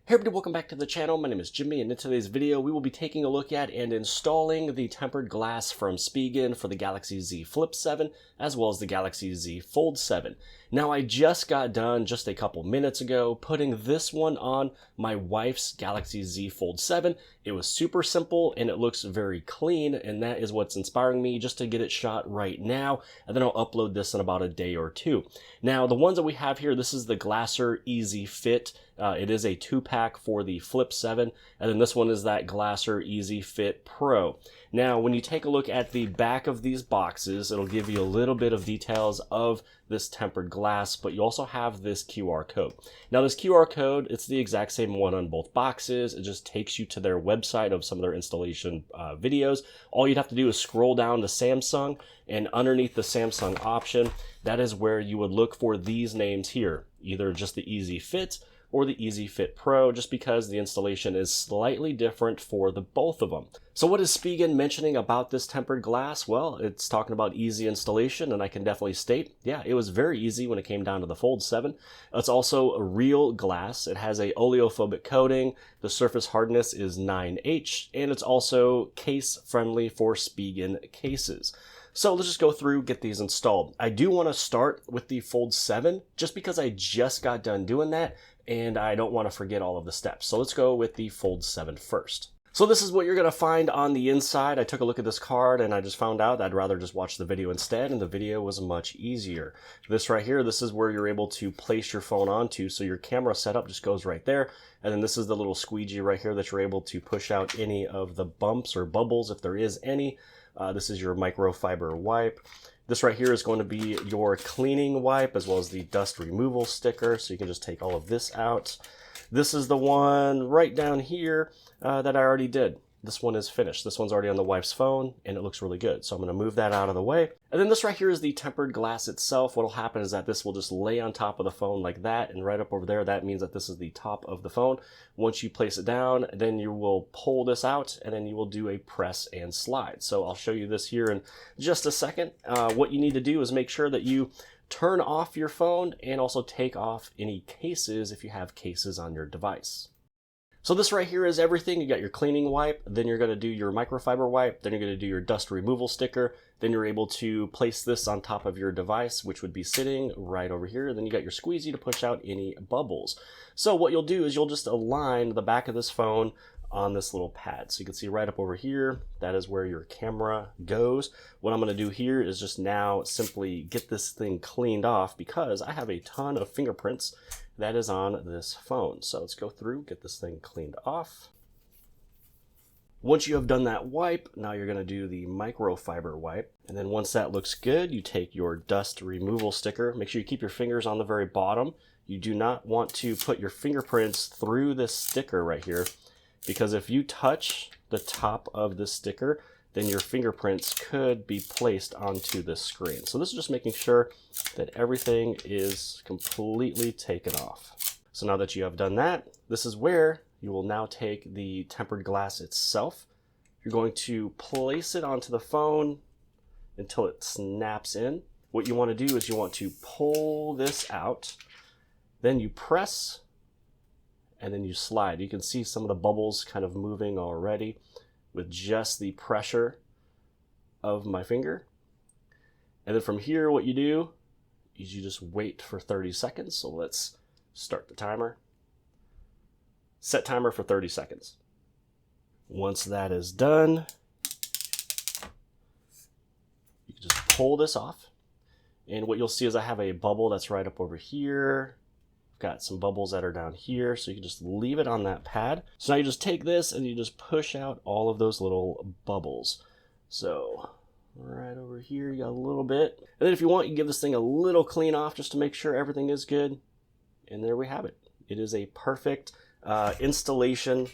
Hey everybody, welcome back to the channel. My name is Jimmy, and in today's video we will be taking a look at and installing the tempered glass from Spigen for the Galaxy Z Flip 7 as well as the Galaxy Z Fold 7. Now I just got done just a couple minutes ago putting this one on my wife's Galaxy Z Fold 7. It was super simple and it looks very clean, and that is what's inspiring me just to get it shot right now, and then I'll upload this in about a day or two. Now the ones that we have here, this is the Glasser Easy Fit. It is a 2-pack for the Flip 7, and then this one is that Glasser Easy Fit Pro. Now, when you take a look at the back of these boxes, it'll give you a little bit of details of this tempered glass, but you also have this QR code. Now, this QR code, it's the exact same one on both boxes. It just takes you to their website of some of their installation videos. All you'd have to do is scroll down to Samsung, and underneath the Samsung option, that is where you would look for these names here, either just the Easy Fit or the Easy Fit Pro, just because the installation is slightly different for the both of them. So what is Spigen mentioning about this tempered glass? Well, it's talking about easy installation, and I can definitely state, yeah, it was very easy when it came down to the Fold 7. It's also a real glass. It has a oleophobic coating. The surface hardness is 9H, and it's also case friendly for Spigen cases. So let's just go through, get these installed. I do want to start with the Fold 7 just because I just got done doing that, and I don't want to forget all of the steps. So let's go with the Fold 7 first. So this is what you're going to find on the inside. I took a look at this card and I just found out I'd rather just watch the video instead, and the video was much easier. This right here, this is where you're able to place your phone onto, so your camera setup just goes right there. And then this is the little squeegee right here that you're able to push out any of the bumps or bubbles if there is any. This is your microfiber wipe. This right here is going to be your cleaning wipe as well as the dust removal sticker, so you can just take all of this out. This is the one right down here that I already did. This one is finished. This one's already on the wife's phone and it looks really good. So I'm going to move that out of the way. And then this right here is the tempered glass itself. What will happen is that this will just lay on top of the phone like that, and right up over there, that means that this is the top of the phone. Once you place it down, then you will pull this out and then you will do a press and slide. So I'll show you this here in just a second. What you need to do is make sure that you turn off your phone and also take off any cases if you have cases on your device. So this right here is everything. You got your cleaning wipe, then you're going to do your microfiber wipe, then you're going to do your dust removal sticker, then you're able to place this on top of your device, which would be sitting right over here. Then you got your squeegee to push out any bubbles. So what you'll do is you'll just align the back of this phone on this little pad. So you can see right up over here, that is where your camera goes. What I'm going to do here is just now simply get this thing cleaned off because I have a ton of fingerprints that is on this phone. So let's go through, get this thing cleaned off. Once you have done that wipe, now you're going to do the microfiber wipe. And then once that looks good, you take your dust removal sticker. Make sure you keep your fingers on the very bottom. You do not want to put your fingerprints through this sticker right here, because if you touch the top of this sticker, then your fingerprints could be placed onto this screen. So this is just making sure that everything is completely taken off. So now that you have done that, this is where you will now take the tempered glass itself. You're going to place it onto the phone until it snaps in. What you want to do is you want to pull this out, then you press, and then you slide. You can see some of the bubbles kind of moving already with just the pressure of my finger. And then from here, what you do is you just wait for 30 seconds. So let's start the timer. Set timer for 30 seconds. Once that is done, you can just pull this off. And what you'll see is I have a bubble that's right up over here. Got some bubbles that are down here, so you can just leave it on that pad. So now you just take this and you just push out all of those little bubbles. So right over here, you got a little bit. And then if you want, you can give this thing a little clean off just to make sure everything is good. And there we have it. It is a perfect installation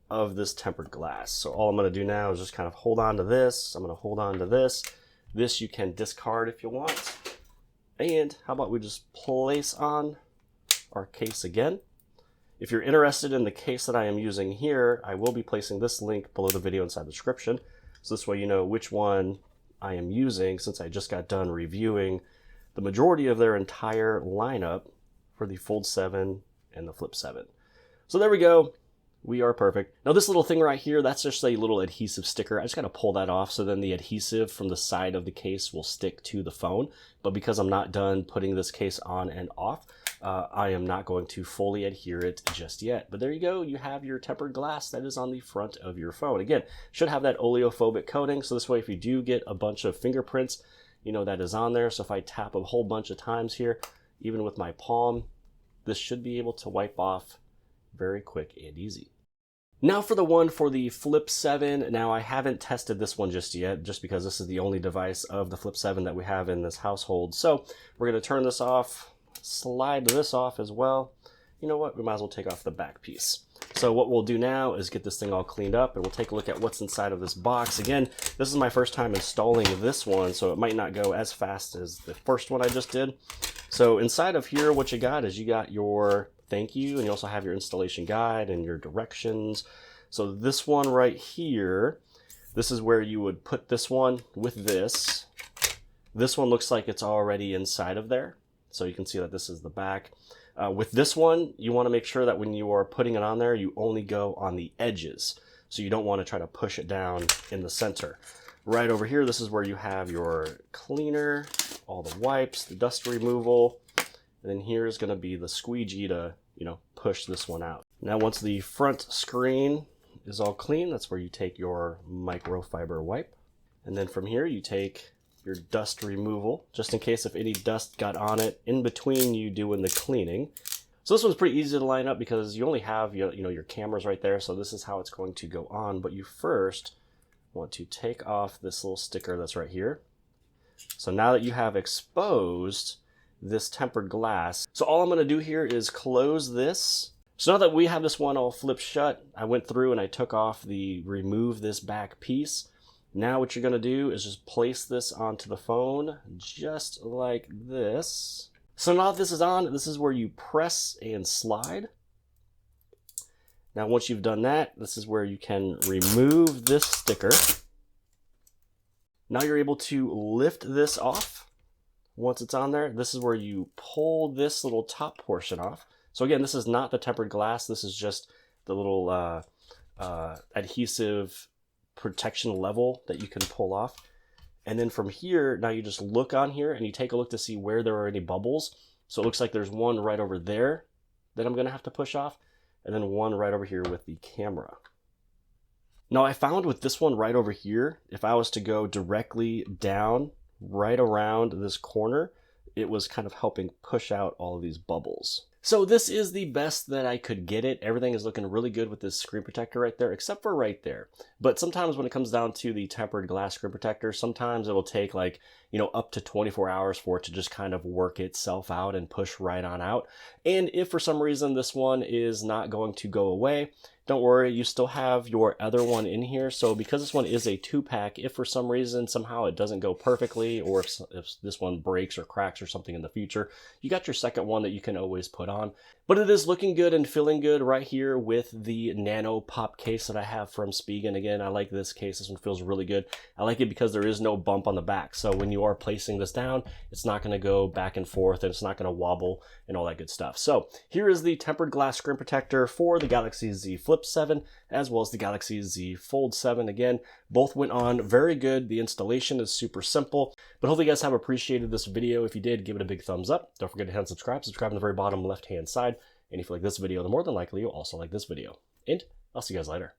of this tempered glass. So all I'm going to do now is just kind of hold on to this. I'm going to hold on to this. This you can discard if you want. And how about we just place on our case again. If you're interested in the case that I am using here, I will be placing this link below the video inside the description. So this way you know which one I am using, since I just got done reviewing the majority of their entire lineup for the Fold 7 and the Flip 7. So there we go. We are perfect. Now this little thing right here, that's just a little adhesive sticker. I just got to pull that off so then the adhesive from the side of the case will stick to the phone. But because I'm not done putting this case on and off, I am not going to fully adhere it just yet. But there you go. You have your tempered glass that is on the front of your phone. Again, should have that oleophobic coating. So this way, if you do get a bunch of fingerprints, you know that is on there. So if I tap a whole bunch of times here, even with my palm, this should be able to wipe off very quick and easy. Now for the one for the Flip7. Now I haven't tested this one just yet, just because this is the only device of the Flip7 that we have in this household. So we're going to turn this off, slide this off as well. You know what, we might as well take off the back piece. So what we'll do now is get this thing all cleaned up, and we'll take a look at what's inside of this box. Again, this is my first time installing this one, so it might not go as fast as the first one I just did. So inside of here, what you got is you got your thank you, and you also have your installation guide and your directions. So this one right here, this is where you would put this one with this. This one looks like it's already inside of there. So you can see that this is the back. With this one, you want to make sure that when you are putting it on there, you only go on the edges. So you don't want to try to push it down in the center. Right over here, this is where you have your cleaner, all the wipes, the dust removal, and then here is going to be the squeegee to, you know, push this one out. Now once the front screen is all clean, that's where you take your microfiber wipe. And then from here, you take your dust removal, just in case if any dust got on it in between you doing the cleaning. So this one's pretty easy to line up because you only have your cameras right there. So this is how it's going to go on. But you first want to take off this little sticker that's right here. So now that you have exposed this tempered glass, so all I'm going to do here is close this. So now that we have this one all flipped shut, I went through and I took off the remove this back piece. Now what you're going to do is just place this onto the phone just like this. So now that this is on, this is where you press and slide. Now once you've done that, this is where you can remove this sticker. Now you're able to lift this off. Once it's on there, this is where you pull this little top portion off. So again, this is not the tempered glass. This is just the little adhesive protection level that you can pull off. And then from here, now you just look on here and you take a look to see where there are any bubbles. So it looks like there's one right over there that I'm going to have to push off, and then one right over here with the camera. Now I found with this one right over here, if I was to go directly down right around this corner, it was kind of helping push out all of these bubbles. So this is the best that I could get it. Everything is looking really good with this screen protector right there, except for right there. But sometimes when it comes down to the tempered glass screen protector, sometimes it will take like, up to 24 hours for it to just kind of work itself out and push right on out. And if for some reason this one is not going to go away, don't worry, you still have your other one in here. So because this one is a 2-pack, if for some reason somehow it doesn't go perfectly, or if this one breaks or cracks or something in the future, you got your second one that you can always put on. But it is looking good and feeling good right here with the Nano Pop case that I have from Spigen. Again, I like this case. This one feels really good. I like it because there is no bump on the back. So when you are placing this down, it's not going to go back and forth, and it's not going to wobble and all that good stuff. So here is the tempered glass screen protector for the Galaxy Z Flip 7 as well as the Galaxy Z Fold 7. Again, both went on very good. The installation is super simple, but hopefully you guys have appreciated this video. If you did, give it a big thumbs up. Don't forget to hit and subscribe. Subscribe on the very bottom left hand side. And if you like this video, then more than likely you'll also like this video. And I'll see you guys later.